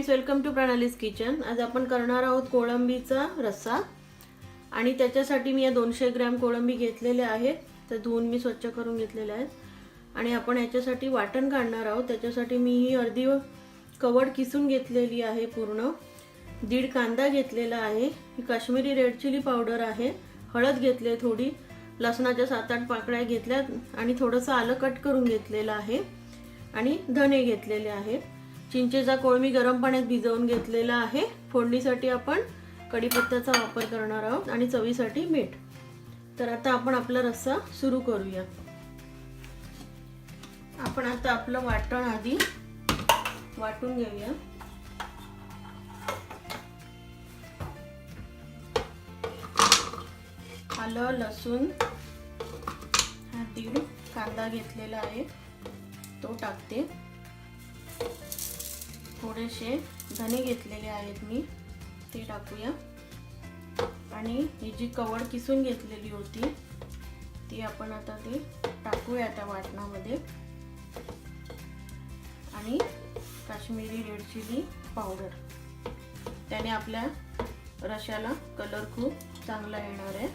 Friends, welcome to Pranali's kitchen. आज आपण करणार आहोत कोळंबीचा रस्सा आणि त्याच्यासाठी मी 200 ग्रॅम कोळंबी घेतलेले आहेत। तर धुवून मी स्वच्छ करून घेतलेले आहेत आणि आपण याच्यासाठी वाटण काढणार आहोत। त्याच्यासाठी मी ही अर्धी कवड किसून घेतलेली आहे पूर्ण। 1.5 कांदा घेतलेला आहे। ही काश्मीरी रेड चिली पावडर आहे। हळद घेतले, थोडी लसणाच्या 7-8 पाकळ्या घेतल्यात आणि थोडंसं आलं कट करून घेतलेलं आहे आणि धने घेतलेले आहेत। चिंचेचा कोळ मी गरम पाण्यात भिजवून घेतलेला आहे। फोडणीसाठी आपण कढीपत्त्याचा वापर करणार आहोत आणि चवीसाठी मीठ। तर आता आपण आपला रस्सा सुरू करूया। आपण आता आपलं वाटण आधी वाटून घेऊया। आलं, लसूण, हा 1.5 कांदा घेतलेला आहे तो टाकते। थोडेसे धने घेतलेले आहेत मी, ते टाकूया आणि ही जी कवड किसून घेतलेली होती ती आपण आता ते टाकूया त्या वाटणामध्ये। आणि काश्मीरी रेड चिली पावडर, त्याने आपल्या रश्याला कलर खूप चांगला येणार आहे।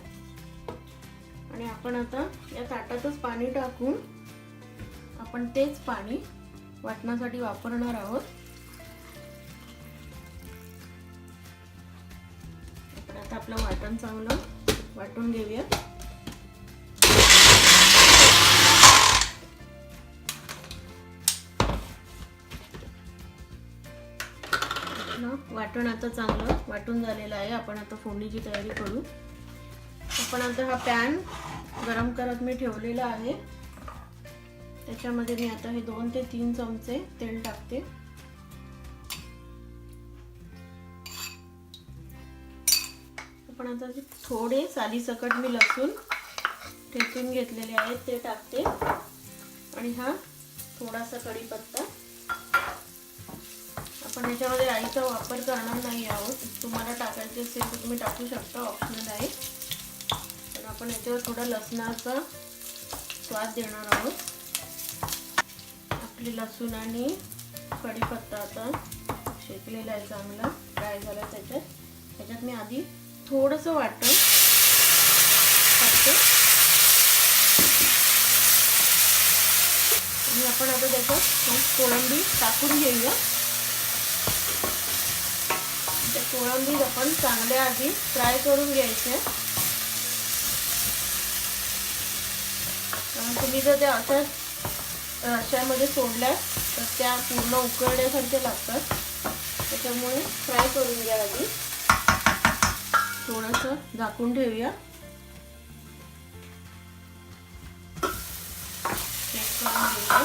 आणि आपण आता या ताटातच पाणी टाकून आपण तेच पाणी वाटण्यासाठी वापरणार आहोत। आपण आता आपलं वाटण चांगलं वाटून घेऊया। वाटण आता चांगलं वाटून झालेलं आहे। आपण आता फोडणीची तयारी करू। आपण आता हा पॅन गरम करत मी ठेवलेला आहे। त्याच्यामध्ये मी आता हे 2 ते 3 चमचे तेल टाकते। आपण आता थोडे सालीसकट मी लसूण ठेचून घेतलेले आहेत ते टाकते आणि हा थोडासा कढीपत्ता। आपण याच्यामध्ये राईचा वापर करणार नाही आहोत। तुम्हाला टाकायचे असेल तर तुम्ही टाकू शकता, ऑप्शनल आहे। पण आपण याच्यावर थोडा लसणाचा स्वाद देणार आहोत। आपली लसूण आणि कढीपत्ता आता शेकलेला आहे, चांगला फ्राय झाला। त्याच्यात मी आधी थोडंसं वाटण टाकते आणि आपण आता त्याच्यात कोळंबी टाकून घेऊया। त्या कोळंबी आपण चांगल्या आधी फ्राय करून घ्यायचे। तुम्ही जर त्या अशाच रश्यामध्ये सोडल्या तर त्या पूर्ण उकळण्यासारख्या लागतात, त्याच्यामुळे फ्राय करून घ्या आधी। थोडंसं झाकून ठेवूया। चेक करून घेऊया।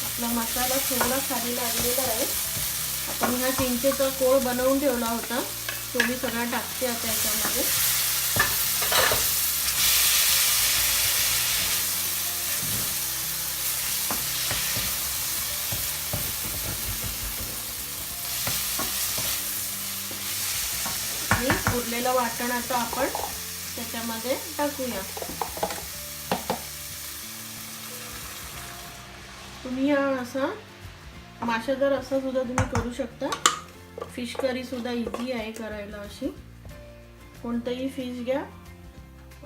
आपला मसाला थोडा खाली लागलेला आहे। आपण हा चिंचेचा कोळ बनवून ठेवला होता तो मी सगळा टाकते आता याच्यामध्ये। आणि उरलेलं वाटण आता आपण त्याच्यामध्ये टाकूया। तुम्ही हा असा माशाचा रस्सा सुद्धा तुम्ही करू शकता। फिश करी सुद्धा इझी आहे करायला। अशी कोणतंही फिश घ्या,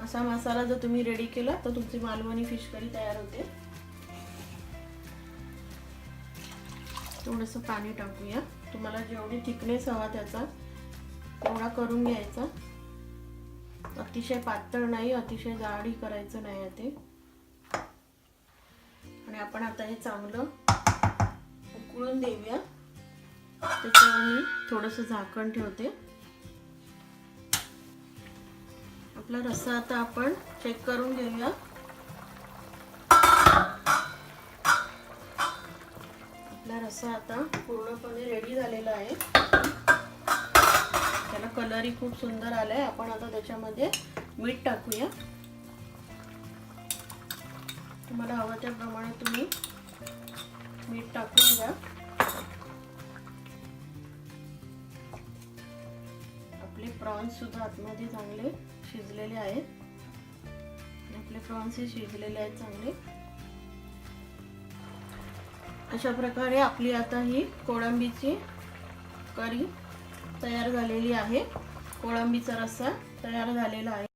असा मसाला जर तुम्ही रेडी केला तर तुमची मालवणी फिश करी तयार होते। थोडंसं पाणी टाकूया। तुम्हाला जेवढी थिकनेस हवा त्याचा तेवढा करून घ्यायचा। अतिशय पातळ नाही, अतिशय जाडही करायचं नाही ते। आणि आपण आता हे चांगलं उकळून देऊया। त्याच्यावर मी थोडंसं झाकण ठेवते। आपला रस्सा आता आपण चेक करून घेऊया। आपला रस्सा आता पूर्णपणे रेडी झालेला आहे। त्याला कलरही खूप सुंदर आलाय। आपण आता त्याच्यामध्ये मीठ टाकूया। तुम्हाला हवं त्याप्रमाणे तुम्ही मीठ टाकून घ्या। आपले प्रॉन्स सुद्धा आतमध्ये चांगले शिजलेले आहेत। आपले प्रॉन्स शिजलेले आहेत चांगले। अशा प्रकारे आपली आता ही कोळंबीची करी तयार झालेली आहे. कोळंबीचा रस्सा तयार झालेला आहे.